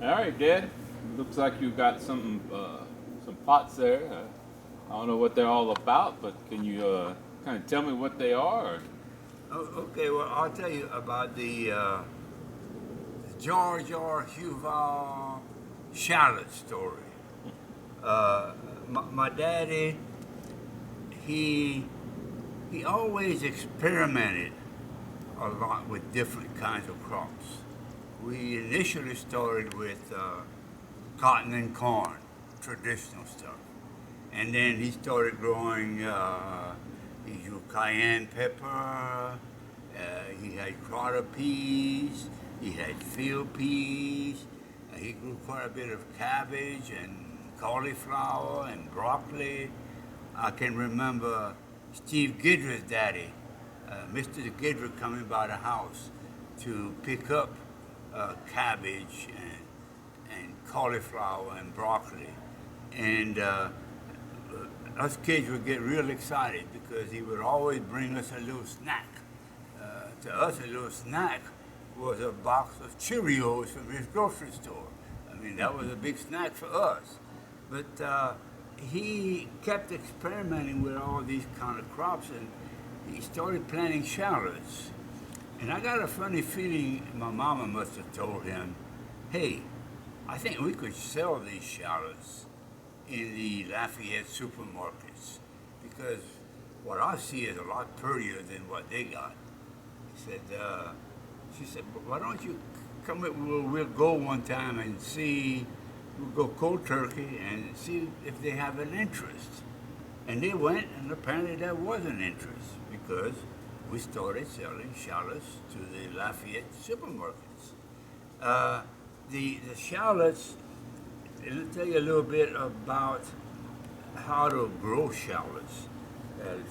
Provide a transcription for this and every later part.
All right, Dad. Looks like you got some pots there. I don't know what they're all about, but can you kind of tell me what they are? Okay, well, I'll tell you about the George R. Huval Shallots story. My daddy, he he always experimented a lot with different kinds of crops. We initially started with cotton and corn, traditional stuff, and then he started growing. He grew cayenne pepper. He had crawler peas. He had field peas. He grew quite a bit of cabbage and cauliflower and broccoli. I can remember Steve Gidry's daddy, Mr. Gidry, coming by the house to pick up cabbage and cauliflower and broccoli. And us kids would get real excited because he would always bring us a little snack. To us, a little snack was a box of Cheerios from his grocery store. I mean, that was a big snack for us. But he kept experimenting with all these kind of crops, and he started planting shallots. And I got a funny feeling my mama must have told him, hey, I think we could sell these shallots in the Lafayette supermarkets because what I see is a lot prettier than what they got. She said, why don't you come with, we'll go one time and see, we'll go cold turkey and see if they have an interest. And they went, and apparently there was an interest because we started selling shallots to the Lafayette supermarkets. The shallots, let me tell you a little bit about how to grow shallots.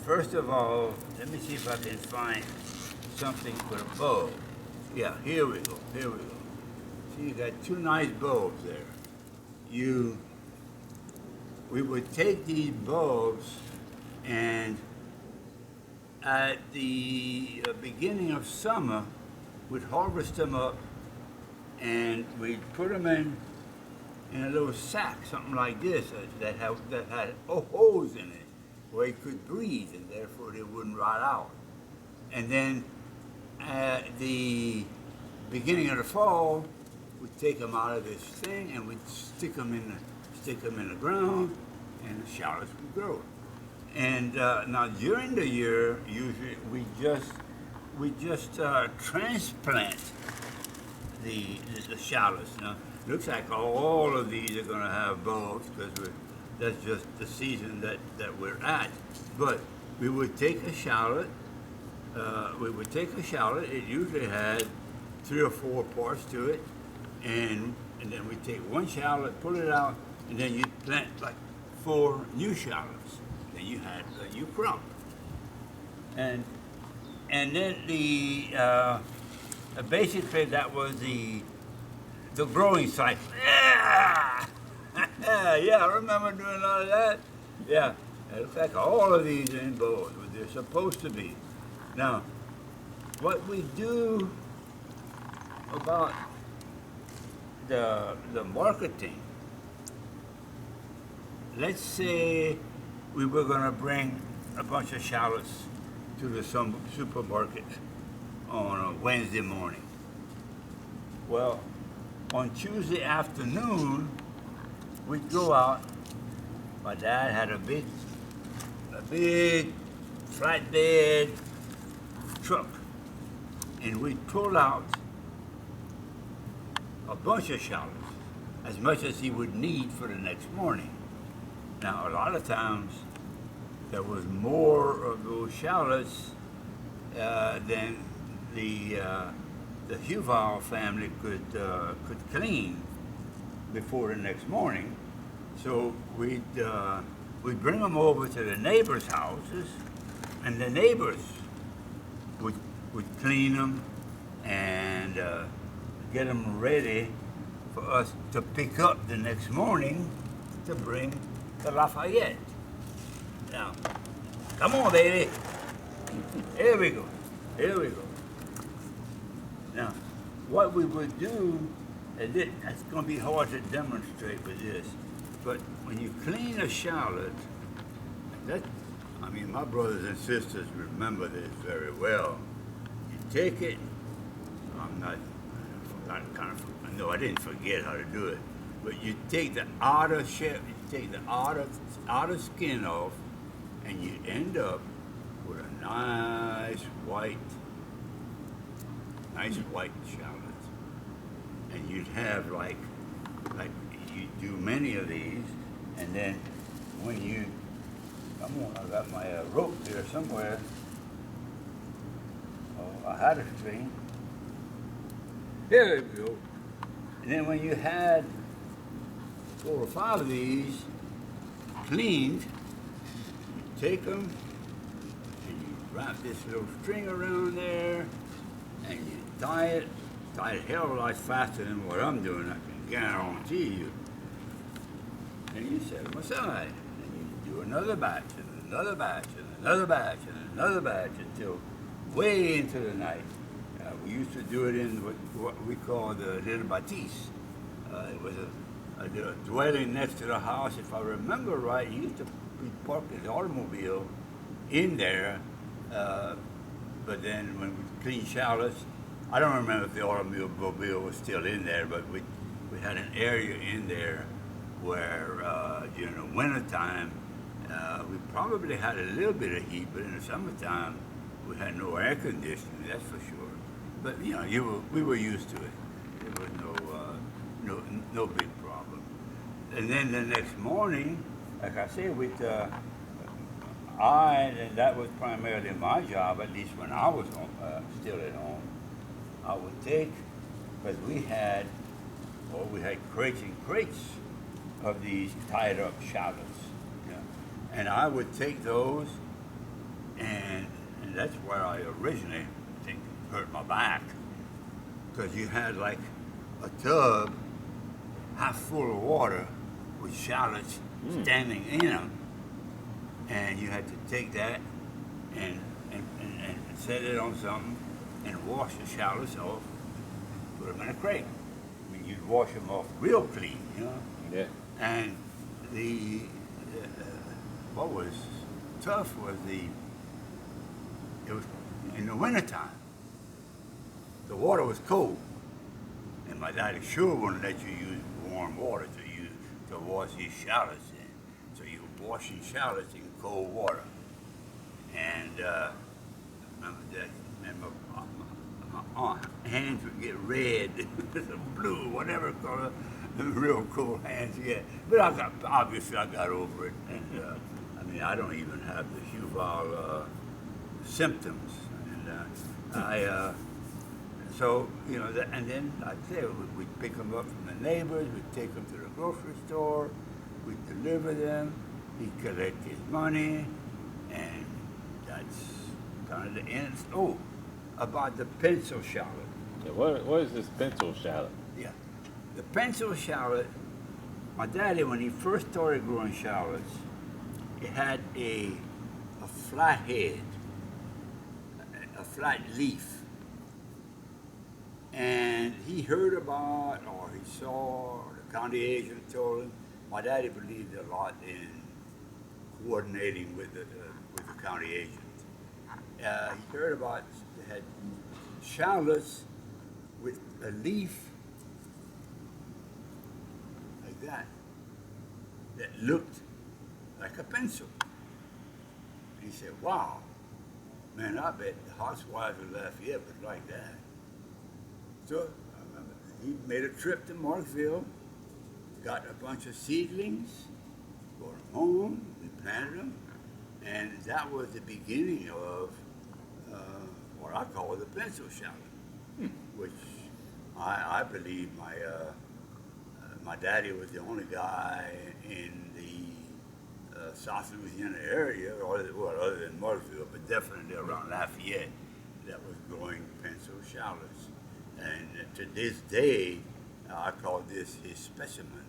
First of all, let me see if I can find something with a bulb. Yeah, here we go. See, you got two nice bulbs there. We would take these bulbs and at the beginning of summer, we'd harvest them up and we'd put them in a little sack, something like this, that had holes in it where it could breathe and therefore they wouldn't rot out. And then at the beginning of the fall, we'd take them out of this thing and we'd stick them in the ground, and the shallots would grow. And now during the year, usually we just transplant the shallots. Now, looks like all of these are going to have bulbs because that's just the season that we're at. But we would take a shallot. It usually had 3 or 4 parts to it, and then we take one shallot, pull it out, and then you plant like 4 new shallots. Then you had a new crop. And then basically that was the growing cycle. Yeah, yeah, I remember doing all of that. Yeah, it looks like all of these are in bulbs, what they're supposed to be. Now, what we do about the marketing, let's say we were going to bring a bunch of shallots to the supermarket on a Wednesday morning. Well, on Tuesday afternoon, we'd go out. My dad had a big flatbed truck, and we'd pull out a bunch of shallots, as much as he would need for the next morning. Now, a lot of times, there was more of those shallots than the Huval family could clean before the next morning. So we'd bring them over to the neighbors' houses, and the neighbors would clean them and get them ready for us to pick up the next morning to bring to Lafayette. Now, come on, baby. Here we go. Now, what we would do That's going to be hard to demonstrate with this, but when you clean a shallot, that, I mean, my brothers and sisters remember this very well. You take it. I'm not. I kind of. No, I didn't forget how to do it. But you take the outer shell, you take the outer skin off, and you end up with a nice white shallot. And you'd have like you do many of these, and then when you, come on, I got my rope there somewhere. Oh, I had a string. Here we go. And then when you had 4 or 5 of these cleaned, you take them and you wrap this little string around there, and you tie it a hell of a lot faster than what I'm doing, I can guarantee you. And you set them aside, and you do another batch, and another batch, and another batch, and another batch until way into the night. We used to do it in what we call the little bâtisse. It was a little dwelling next to the house. If I remember right, he used to park his automobile in there, but then when we cleaned shallots, I don't remember if the automobile was still in there, but we had an area in there where during the wintertime, we probably had a little bit of heat, but in the summertime, we had no air conditioning, that's for sure. But you know, we were used to it. There was no big problem. And then the next morning, like I said, and that was primarily my job, at least when I was still at home. I would take, because we had crates and crates of these tied up shallots, you know, and I would take those, and that's where I originally think hurt my back, because you had like a tub half full of water with shallots standing in them, and you had to take that and set it on something and wash the shallots off, put them in a crate. I mean, you'd wash them off real clean, you know. Yeah. And what was tough was it was in the wintertime. The water was cold, and my daddy sure wouldn't let you use warm water to wash these shallots in. So you were washing shallots in cold water, and remember that. And my hands would get red, blue, whatever color, the real cold hands get. But obviously I got over it, and I mean I don't even have the Huval symptoms, and so you know, and then I'd say we'd pick them up from the neighbors, we'd take them to the grocery store, we'd deliver them, he'd collect his money, and that's kind of the end. Oh, about the pencil shallot. Yeah, what is this pencil shallot? Yeah, the pencil shallot. My daddy, when he first started growing shallots, it had a flat head, a flat leaf. And he heard about, or he saw, or the county agent told him. My daddy believed a lot in coordinating with the county agent. He heard about, they had shallots with a leaf like that looked like a pencil. And he said, wow, man, I bet the housewives of Lafayette would like that. So I remember he made a trip to Marksville, got a bunch of seedlings, brought them home, we planted them, and that was the beginning of what I call the pencil shallot, which I believe my daddy was the only guy in the South Louisiana area, or well, other than Marksville, but definitely around Lafayette, that was growing pencil shallots. And to this day, I call this his specimen.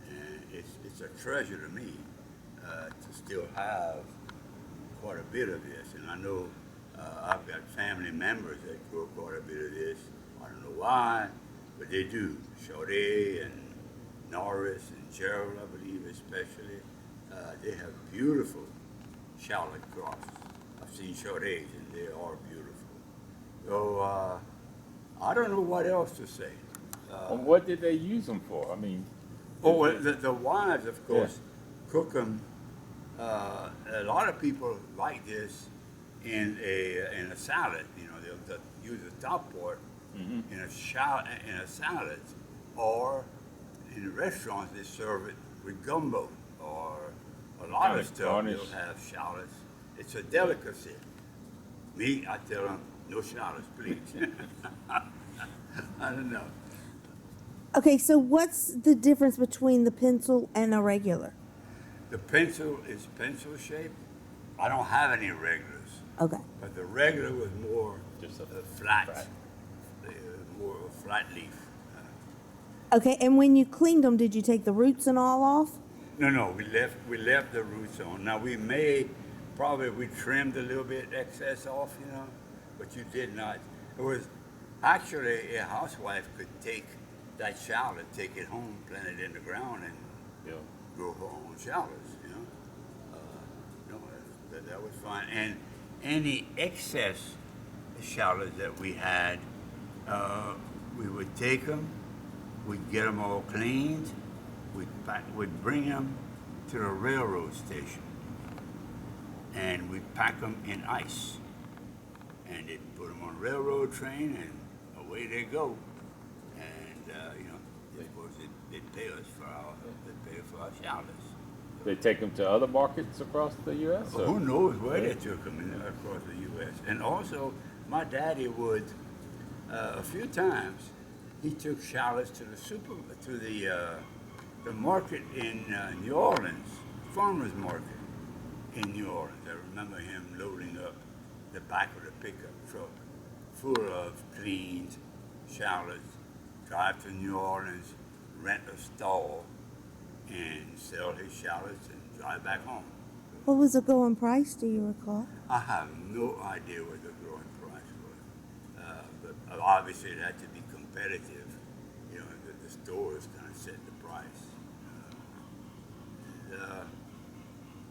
And it's a treasure to me to still have quite a bit of this. And I know I've got family members that grow quite a bit of this. I don't know why, but they do. Shorty and Norris and Gerald, I believe, especially. They have beautiful shallot crops. I've seen Shorties, and they are beautiful. So I don't know what else to say. And what did they use them for? I mean, Oh, well, is the wives, of course, cook them. A lot of people like this in a salad. You know, they'll use the top part in a salad, or in restaurants they serve it with gumbo or a lot Kind of of stuff. garnish. They'll have shallots. It's a delicacy. Me, I tell them no shallots, please. I don't know. Okay, so what's the difference between the pencil and a regular? The pencil is pencil shaped. I don't have any regulars, Okay. but the regular was more Just a flat, flat. more of a flat leaf. Okay, and when you cleaned them, did you take the roots and all off? No, we left the roots on. Now we trimmed a little bit excess off, you know, but you did not. It was actually a housewife could take that shallot, take it home, plant it in the ground, and Yeah. grow her own shallots, you know. No, that was fine. And any excess shallots that we had, we would take them, we'd get them all cleaned, we'd bring them to the railroad station, and we'd pack them in ice, and they'd put them on a railroad train, and away they go. And you know, of course, they'd pay us for our shallots. They take them to other markets across the U.S. Well, who knows where they took them across the U.S. And also, my daddy would, a few times, he took shallots to the market in New Orleans, farmers market in New Orleans. I remember him loading up the back of the pickup truck full of cleaned shallots, drive to New Orleans, rent a stall, and sell his shallots and drive back home. What was the going price, do you recall? I have no idea what the growing price was, but obviously it had to be competitive. You know, the stores kind of set the price.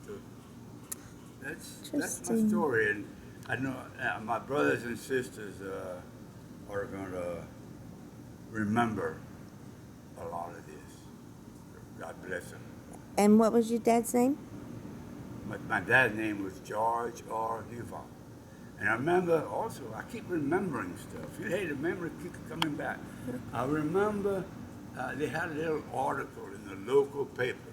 So that's my Interesting. story, and I know my brothers and sisters are going to remember a lot of this. God bless them. And what was your dad's name? My dad's name was George R. Huval. And I remember also, I keep remembering stuff. Hey, the memory keeps coming back. I remember they had a little article in the local paper.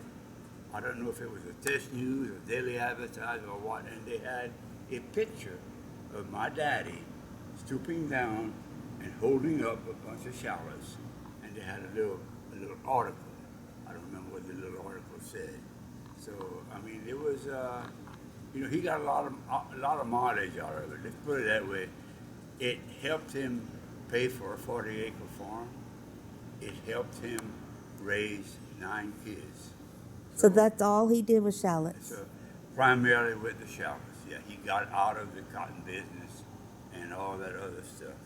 I don't know if it was a Test News or Daily Advertiser or what, and they had a picture of my daddy stooping down and holding up a bunch of shallots. And they had a little article. I don't remember what the little article said. So I mean, it was you know, he got a lot of mileage out of it. Let's put it that way. It helped him pay for a 40-acre farm. It helped him raise 9 kids. So that's all he did was shallots. So primarily with the shallots. Yeah, he got out of the cotton business and all that other stuff,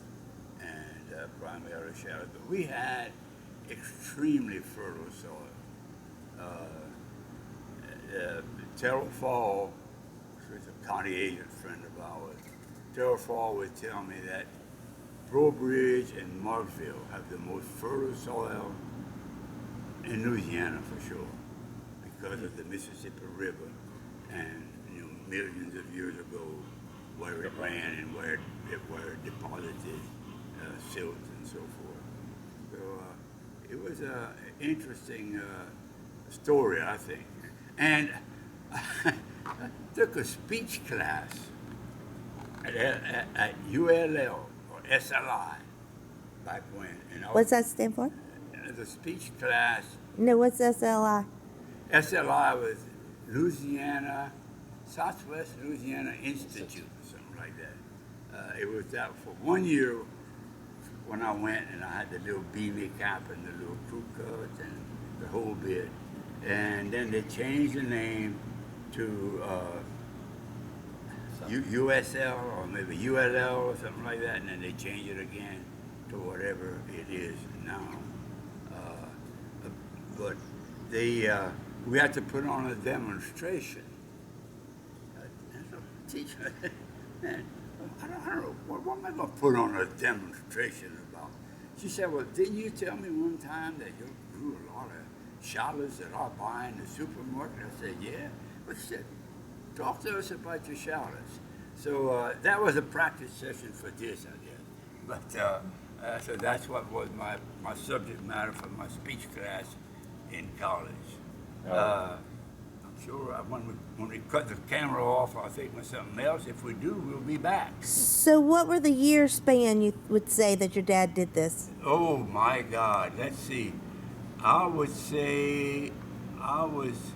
and primarily shallots. But we had extremely fertile soil. Terrell Fall, who's a county agent friend of ours, Terrell Fall would tell me that Breaux Bridge and Markville have the most fertile soil in Louisiana for sure, because of the Mississippi River, and you know, millions of years ago, where it ran and where it deposited silt and so forth. So it was an interesting story, I think. And I took a speech class at ULL or SLI back when. And What's that stand for? The speech class, No, what's SLI? SLI was Southwest Louisiana Institute or something like that. It was that for 1 year when I went, and I had the little beanie cap and the little crew cut and the whole bit. And then they changed the name to USL or maybe ULL or something like that, and then they changed it again to whatever it is now. But they, we had to put on a demonstration. Teacher, man, I don't know, what am I going to put on a demonstration about? She said, well, didn't you tell me one time that you grew a lot of shallots that I buy in the supermarket? I said, yeah. But she said, talk to us about your shallots. So that was a practice session for this, I guess. But so that's what was my subject matter for my speech class in college. I'm sure when we cut the camera off, I'll think of something else. If we do, we'll be back. So what were the year span you would say that your dad did this? Oh my God, let's see. I would say I was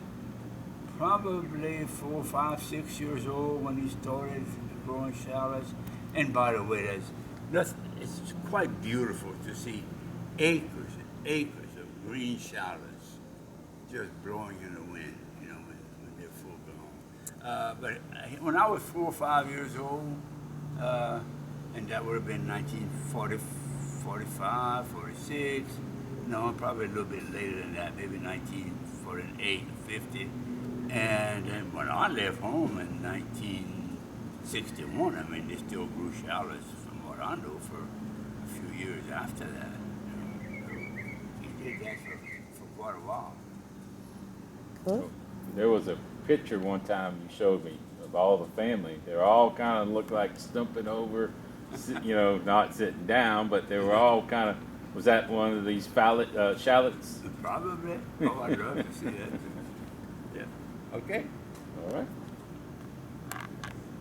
probably 4, 5, 6 years old when he started growing shallots. And by the way, it's quite beautiful to see acres and acres of green shallots just blowing in the wind, you know, when they're full blown. But when I was 4 or 5 years old, and that would have been 1940, 45, 46, no, probably a little bit later than that, maybe 1948 or 50. And then when I left home in 1961, I mean, they still grew shallots from what I know for a few years after that. So he did that for quite a while. Cool. There was a picture one time you showed me of all the family. They were all kind of looked like stumping over, you know, not sitting down, but they were all kind of. Was that one of these shallots? Probably. Oh, I'd love to see that. Yeah. Okay. All right.